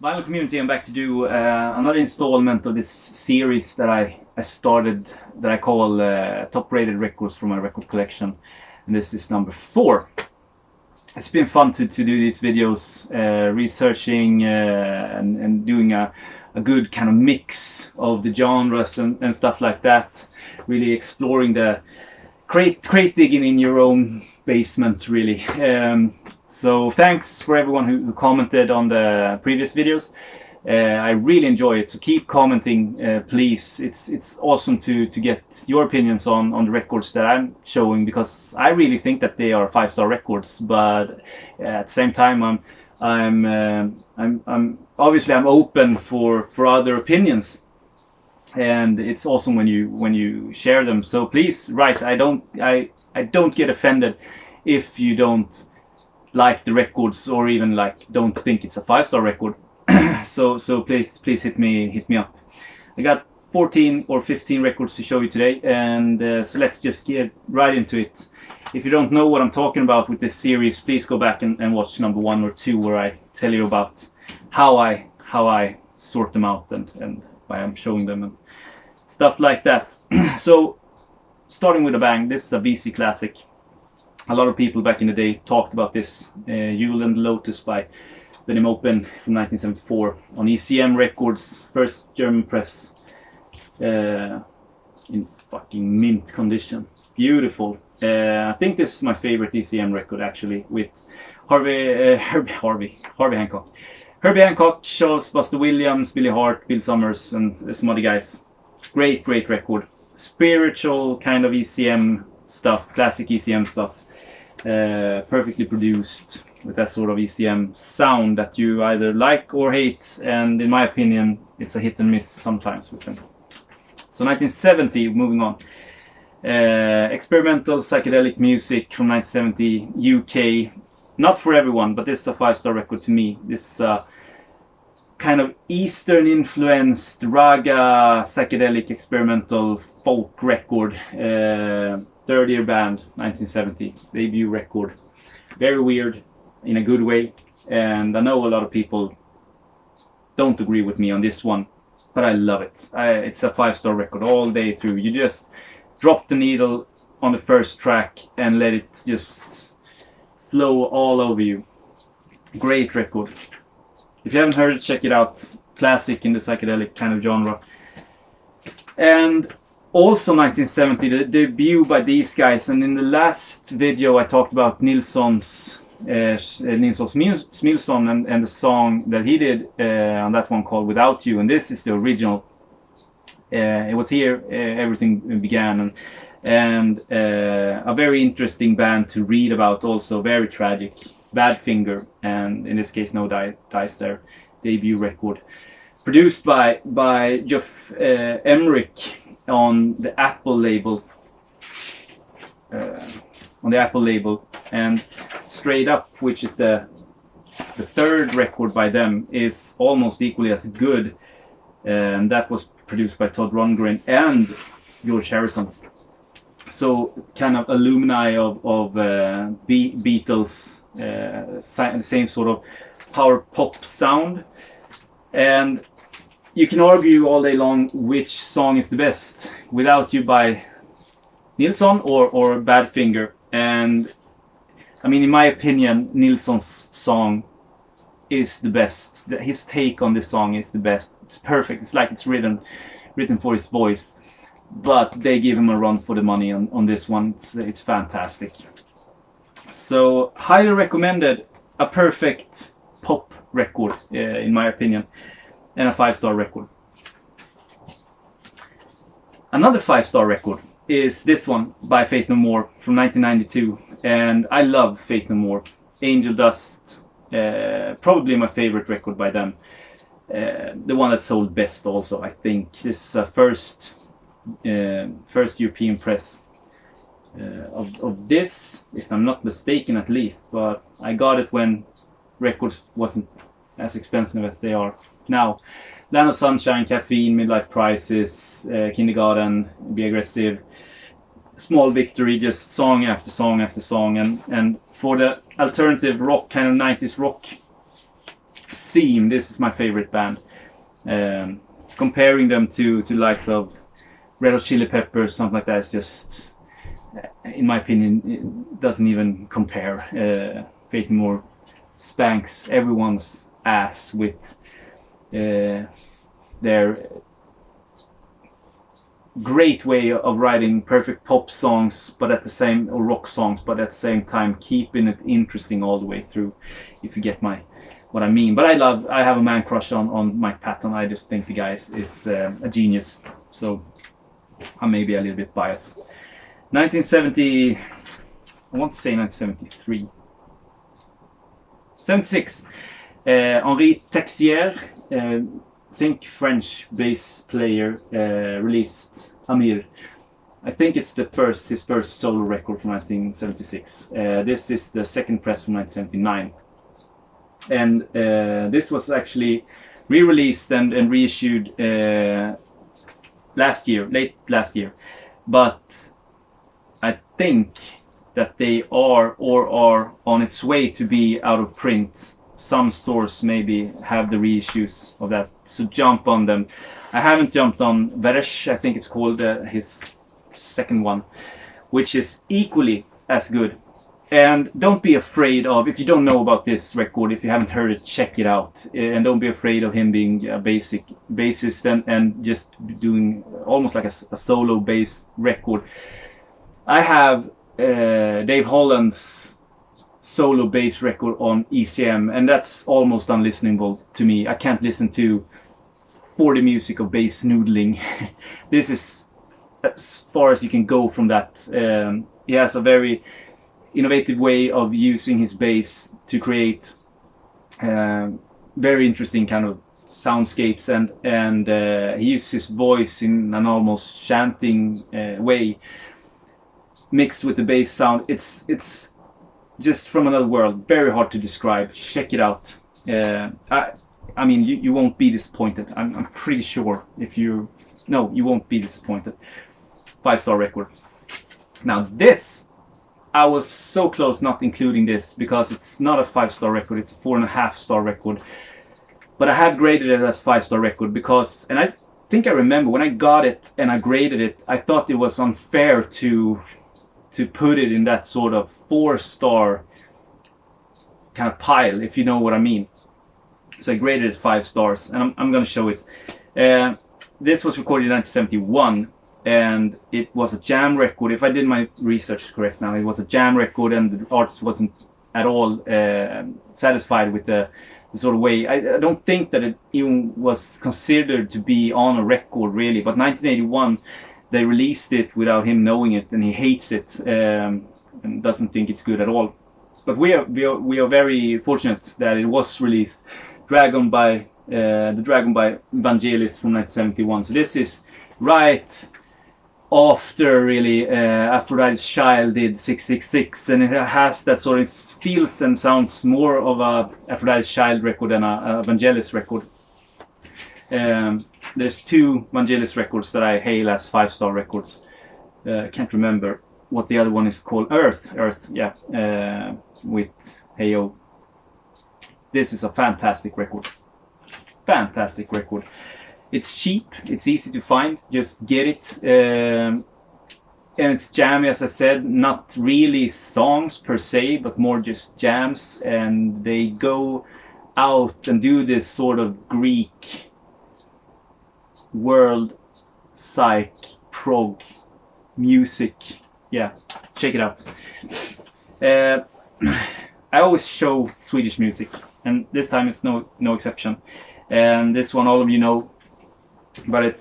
Vinyl community, I'm back to do another installment of this series that I started, that I call Top Rated Records from my record collection, and this is number 4. It's been fun to do these videos, researching and doing a good kind of mix of the genres and stuff like that, really exploring the crate digging in your own basement, really. So thanks for everyone who commented on the previous videos. I really enjoy it, so keep commenting, please. It's awesome to get your opinions on the records that I'm showing, because I really think that they are 5-star records, but at the same time I'm obviously I'm open for other opinions, and it's awesome when you share them. So please write. I don't get offended if you don't like the records, or even don't think it's a 5-star record. so please hit me up. I got 14 or 15 records to show you today, and so let's just get right into it. If you don't know what I'm talking about with this series, please go back and watch number 1 or 2, where I tell you about how I sort them out and why I'm showing them and stuff like that. So starting with a bang, this is a BC classic. A lot of people back in the day talked about this. Yule and Lotus by Bennie Maupin from 1974 on ECM Records, first German press, in fucking mint condition. Beautiful. I think this is my favorite ECM record, actually, with Herbie Hancock. Herbie Hancock, Charles Buster Williams, Billy Hart, Bill Summers, and some other guys. Great record. Spiritual kind of ECM stuff, classic ECM stuff. Perfectly produced, with that sort of ECM sound that you either like or hate, and in my opinion it's a hit and miss sometimes with them. So 1970, moving on. Experimental psychedelic music from 1970, UK. Not for everyone, but this is a 5-star record to me. This is a kind of Eastern influenced raga psychedelic experimental folk record. Third year band, 1970, debut record. Very weird in a good way, and I know a lot of people don't agree with me on this one, but I love it. It's a 5-star record all day through. You just drop the needle on the first track and let it just flow all over you. Great record. If you haven't heard it, check it out. Classic in the psychedelic kind of genre. And also 1970, the debut by these guys, and in the last video I talked about Nilsson's Smilson and the song that he did on that one called Without You, and this is the original. It was here everything began, and a very interesting band to read about, also very tragic. Badfinger, and in this case no dice there. Debut record, produced by Geoff Emerick on the Apple label. And Straight Up, which is the third record by them, is almost equally as good, and that was produced by Todd Rundgren and George Harrison. So kind of alumni of Beatles, the same sort of power pop sound. And you can argue all day long which song is the best, Without You by Nilsson or Badfinger. And I mean, in my opinion, Nilsson's song is the best. His take on this song is the best. It's perfect. It's like it's written for his voice. But they give him a run for the money on this one. It's fantastic. So highly recommended. A perfect pop record, in my opinion, and a 5-star record. Another 5-star record is this one by Faith No More from 1992, and I love Faith No More. Angel Dust, probably my favorite record by them. The one that sold best also, I think. This is a first European press of this, if I'm not mistaken at least, but I got it when records wasn't as expensive as they are now. Land of Sunshine, Caffeine, Midlife Crisis, Kindergarten, Be Aggressive, Small Victory, just song after song after song, and for the alternative rock, kind of 90s rock seem, this is my favorite band. Comparing them to likes of Red Hot Chili Peppers, something like that, is just, in my opinion, it doesn't even compare. Faith No More spanks everyone's ass with their great way of writing perfect pop songs, but at the same, or rock songs, but at the same time keeping it interesting all the way through. If you get what I mean. But I have a man crush on Mike Patton. I just think the guy is a genius. So I may be a little bit biased. 1970, I want to say 1973. 76. Henri Texier, think French bass player, released Amir. I think it's his first solo record from 1976. This is the second press from 1979. And this was actually re-released and reissued late last year. But I think that they are on its way to be out of print. Some stores maybe have the reissues of that, so jump on them. I haven't jumped on Veresh, I think it's called, his second one, which is equally as good. And don't be afraid of, if you don't know about this record, if you haven't heard it, check it out. And don't be afraid of him being a basic bassist and just doing almost like a solo bass record. I have Dave Holland's solo bass record on ECM, and that's almost unlistenable to me. I can't listen to 40 music of bass noodling. This is as far as you can go from that. He has a very innovative way of using his bass to create very interesting kind of soundscapes, and he uses his voice in an almost chanting way mixed with the bass sound. It's just from another world. Very hard to describe. Check it out. I mean, you won't be disappointed. I'm pretty sure. You won't be disappointed. 5-star record. Now this, I was so close not including this because it's not a 5-star record. It's a 4.5-star record. But I have graded it as 5-star record because, and I think I remember when I got it and I graded it, I thought it was unfair to put it in that sort of 4-star kind of pile, if you know what I mean. So I graded it 5 stars, and I'm going to show it. This was recorded in 1971, and it was a jam record. If I did my research correct now, it was a jam record, and the artist wasn't at all satisfied with the sort of way. I don't think that it even was considered to be on a record, really. But 1981, they released it without him knowing it, and he hates it and doesn't think it's good at all. But we are very fortunate that it was released. The Dragon by Vangelis from 1971. So this is right after really Aphrodite's Child did 666, and it has that sort of feels and sounds more of a Aphrodite's Child record than a Vangelis record. There's 2 Vangelis records that I hail as 5-star records. Can't remember what the other one is called. Earth, yeah, with Hemåt. This is a fantastic record. Fantastic record. It's cheap, it's easy to find, just get it. And it's jammy, as I said, not really songs per se, but more just jams. And they go out and do this sort of Greek world psych prog music. Yeah, check it out. I always show Swedish music, and this time it's no exception. And this one, all of you know, but I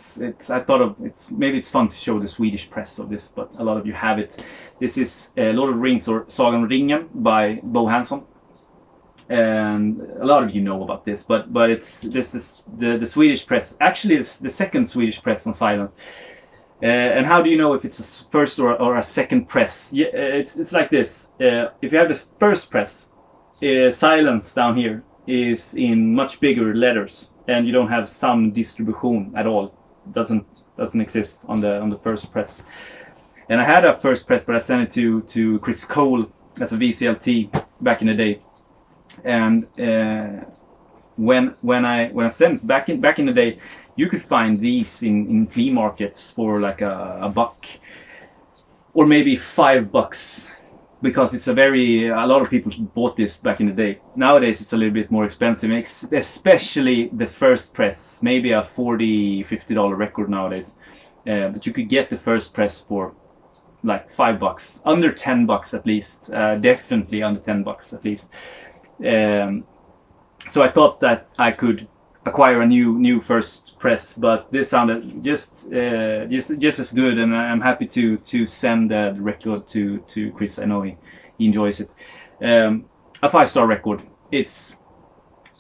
thought maybe it's fun to show the Swedish press of this, but a lot of you have it. This is Lord of the Rings, or Sagan Ringen by Hansson. And a lot of you know about this, but this is the Swedish press. Actually, it's the second Swedish press on Silence. And how do you know if it's a first or a second press? Yeah, it's like this. If you have the first press, Silence down here is in much bigger letters, and you don't have some distribution at all. It doesn't exist on the first press. And I had a first press, but I sent it to Chris Cole as a VCLT back in the day. And when I sent back in the day, you could find these in flea markets for like a buck or maybe $5, because it's a lot of people bought this back in the day. Nowadays it's a little bit more expensive, especially the first press, maybe a $40-50 record nowadays. But you could get the first press for like $5, under $10 at least, definitely under $10 at least. So I thought that I could acquire a new first press, but this sounded just as good, and I'm happy to send the record to Chris. I know he enjoys it. A 5-star record. It's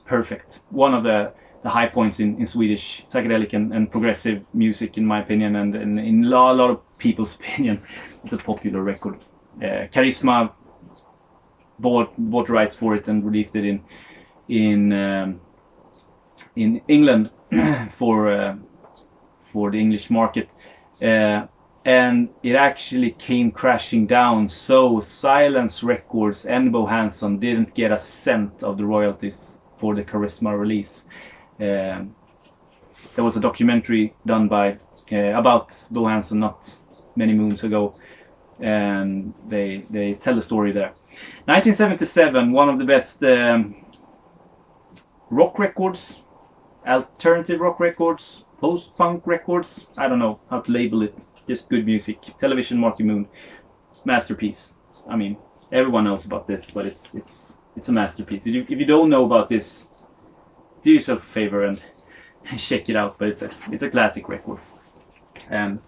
perfect. One of the high points in Swedish psychedelic and progressive music, in my opinion, and in a lot of people's opinion. It's a popular record. Charisma bought rights for it and released it in England for the English market, and it actually came crashing down. So Silence Records and Hansson didn't get a cent of the royalties for the Charisma release. There was a documentary done by about Hansson not many moons ago, and they tell the story there. 1977, one of the best rock records, alternative rock records, post-punk records. I don't know how to label it. Just good music. Television, Marquee Moon, masterpiece. I mean, everyone knows about this, but it's a masterpiece. If you don't know about this, do yourself a favor and check it out. But it's a classic record. And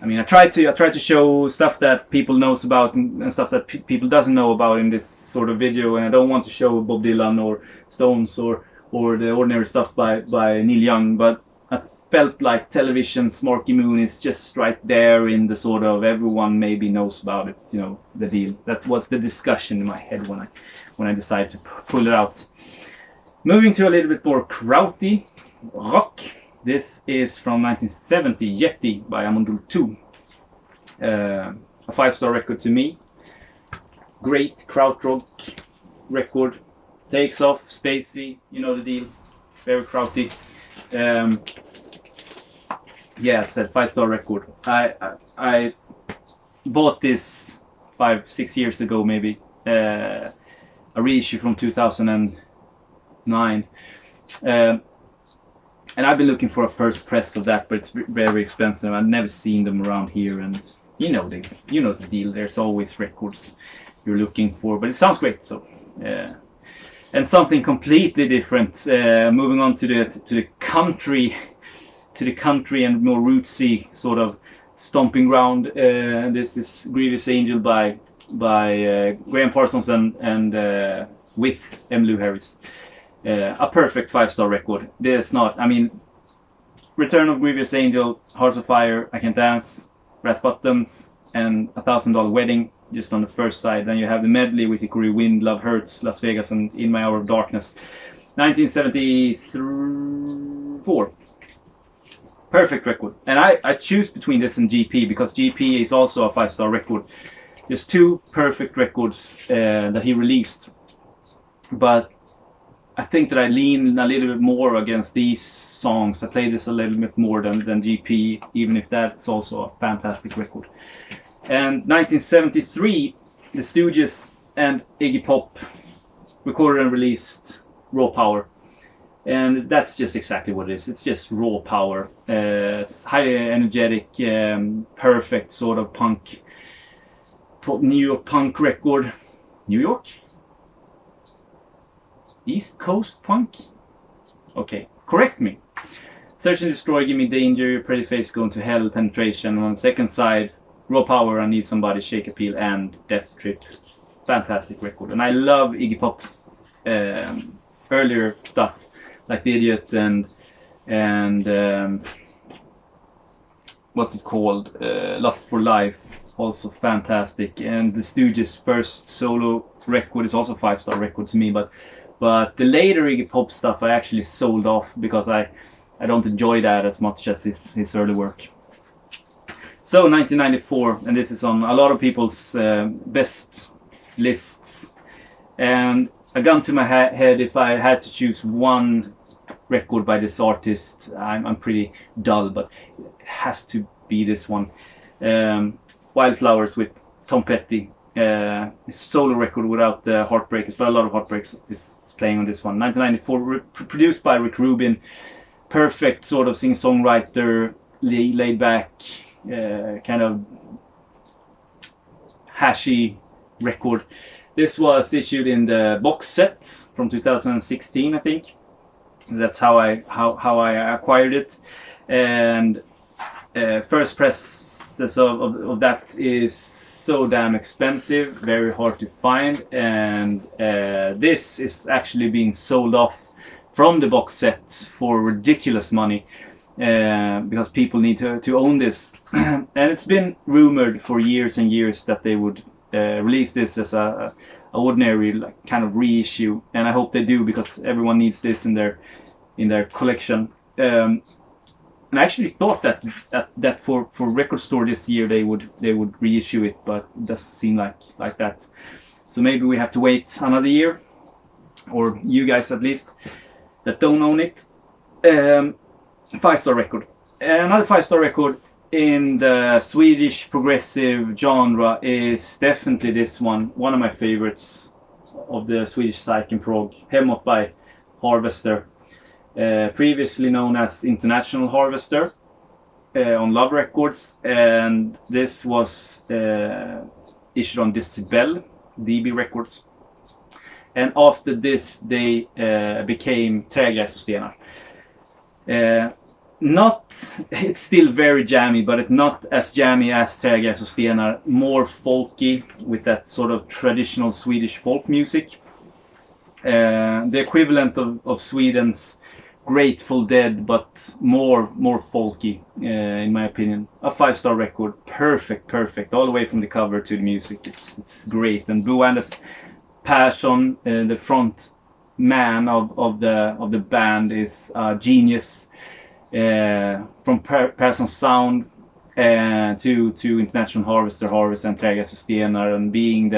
I mean, I try to show stuff that people knows about and stuff that people doesn't know about in this sort of video. And I don't want to show Bob Dylan or Stones or the ordinary stuff by Neil Young, but I felt like Television's Marquee Moon is just right there in the sort of everyone maybe knows about it, you know, the deal. That was the discussion in my head when I decided to pull it out. Moving to a little bit more krauty rock. This is from 1970, Yeti by Amon 2. A 5-star record to me. Great krautrock record. Takes off, spacey, you know the deal. Very krauty. Yeah, I said 5-star record. I bought this 5-6 years ago, maybe. A reissue from 2009. And I've been looking for a first press of that, but it's very expensive. I've never seen them around here, and you know the deal. There's always records you're looking for, but it sounds great. So, and something completely different. Moving on to the country and more rootsy sort of stomping ground. This Grievous Angel by Graham Parsons and with Emmylou Harris. A perfect 5-star record. There's not, I mean, Return of Grievous Angel, Hearts of Fire, I Can Dance, Brass Buttons, and $1,000 Wedding, just on the first side. Then you have the medley with Hickory Wind, Love Hurts, Las Vegas, and In My Hour of Darkness. 1974. Perfect record. And I choose between this and GP, because GP is also a 5-star record. There's two perfect records that he released. But I think that I lean a little bit more against these songs. I play this a little bit more than GP, even if that's also a fantastic record. And 1973, the Stooges and Iggy Pop recorded and released Raw Power. And that's just exactly what it is. It's just raw power. It's highly energetic, perfect sort of punk, New York punk record. New York? East Coast punk? Okay, correct me. Search and Destroy, Give Me Danger, Pretty Face, Going to Hell, Penetration. On the second side, Raw Power, I Need Somebody, Shake Appeal, and Death Trip. Fantastic record. And I love Iggy Pop's earlier stuff, like The Idiot and what's it called? Lust for Life. Also fantastic. And the Stooges' first solo record is also a 5-star record to me, but the later Iggy Pop stuff I actually sold off, because I don't enjoy that as much as his early work. So 1994, and this is on a lot of people's best lists. And a gun to my head, if I had to choose one record by this artist, I'm pretty dull, but it has to be this one. Wildflowers with Tom Petty. His solo record without the Heartbreakers, but a lot of Heartbreaks is playing on this one. 1994, produced by Rick Rubin. Perfect sort of singer-songwriter, laid back, kind of hashy record. This was issued in the box set from 2016, I think. That's how I acquired it. And first presses of that is so damn expensive, very hard to find, and this is actually being sold off from the box set for ridiculous money, because people need to own this. And it's been rumored for years and years that they would release this as a ordinary, like, kind of reissue, and I hope they do, because everyone needs this in their collection. And I actually thought that for Record Store this year they would reissue it, but it doesn't seem like that. So maybe we have to wait another year, or you guys at least that don't own it. 5-star record. Another 5-star record in the Swedish progressive genre is definitely this one. One of my favorites of the Swedish psych and prog. Hemåt by Harvester. Previously known as International Harvester on Love Records, and this was issued on Decibel, DB Records. And after this they became Trägräs och Stenar. It's still very jammy, but it's not as jammy as Trägräs och Stenar. More folky, with that sort of traditional Swedish folk music. The equivalent of Sweden's Grateful Dead, but more folky, in my opinion. A 5-star record, perfect, all the way from the cover to the music. It's great. And Bo Anders Persson, the front man of the band, is a genius. From Parsons sound to International Harvester and Trägräs och Stenar, and being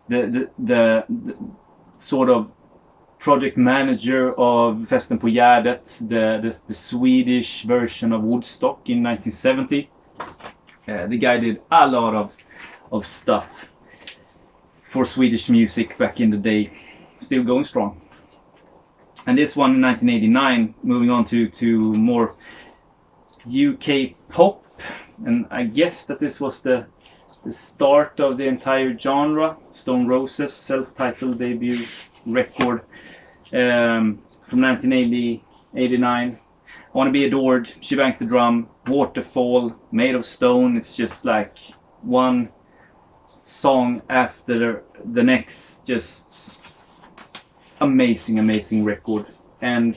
the sort of project manager of Festen på Gärdet, the Swedish version of Woodstock in 1970. The guy did a lot of stuff for Swedish music back in the day, still going strong. And this one in 1989, moving on to more UK pop, and I guess that this was the start of the entire genre. Stone Roses self-titled debut record from 1989. I Want to Be Adored, She Bangs the Drum, Waterfall, Made of Stone. It's just like one song after the next, just amazing record. And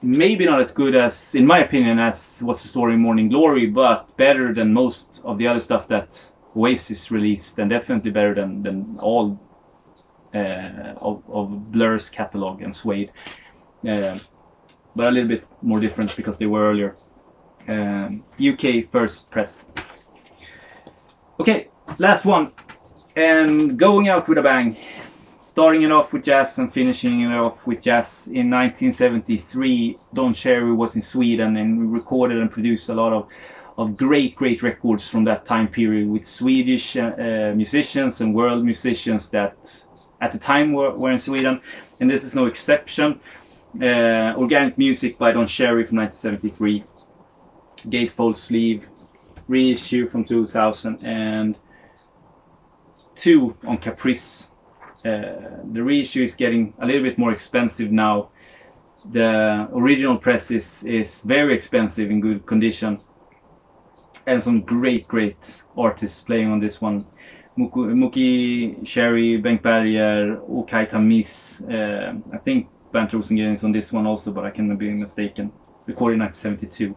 maybe not as good as, in my opinion, as What's the Story, Morning Glory, but better than most of the other stuff that Oasis released, and definitely better than all of Blur's catalog and Suede, but a little bit more different because they were earlier. UK first press. Okay, last one, and going out with a bang. Starting it off with jazz and finishing it off with jazz. In 1973, Don Cherry was in Sweden, and we recorded and produced a lot of great records from that time period with Swedish musicians and world musicians that at the time were in Sweden, and this is no exception. Organic Music by Don Cherry from 1973, Gatefold Sleeve reissue from 2002 on Caprice. The reissue is getting a little bit more expensive now. The original press is very expensive in good condition, and some great artists playing on this one. Muki Cherry, Bengt Berger, Okaj Tamis. I think Bernt Rosengren is on this one also, but I can be mistaken. Recorded in 1972.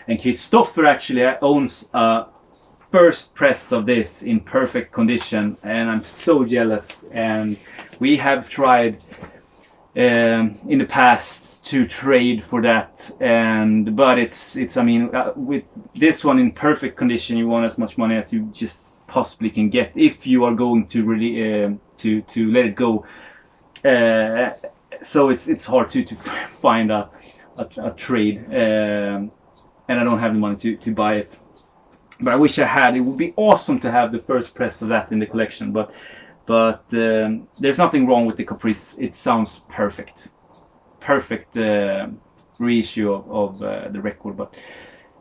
And Christopher actually owns a first press of this in perfect condition, and I'm so jealous. And we have tried in the past to trade for that, but it's I mean, with this one in perfect condition, you want as much money as you just possibly can get if you are going to really to let it go. So it's hard to find a trade, and I don't have the money to buy it. But I wish I had. It would be awesome to have the first press of that in the collection. But there's nothing wrong with the Caprice. It sounds perfect. Perfect reissue of the record. But,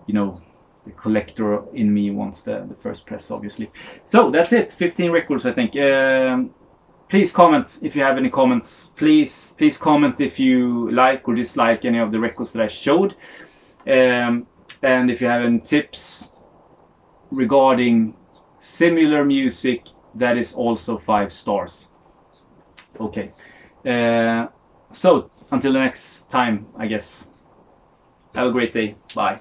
you know, the collector in me wants the first press, obviously. So that's it. 15 records, I think. Please comment if you have any comments. Please comment if you like or dislike any of the records that I showed. And if you have any tips regarding similar music that is also 5 stars. Okay. So, until the next time, I guess. Have a great day. Bye.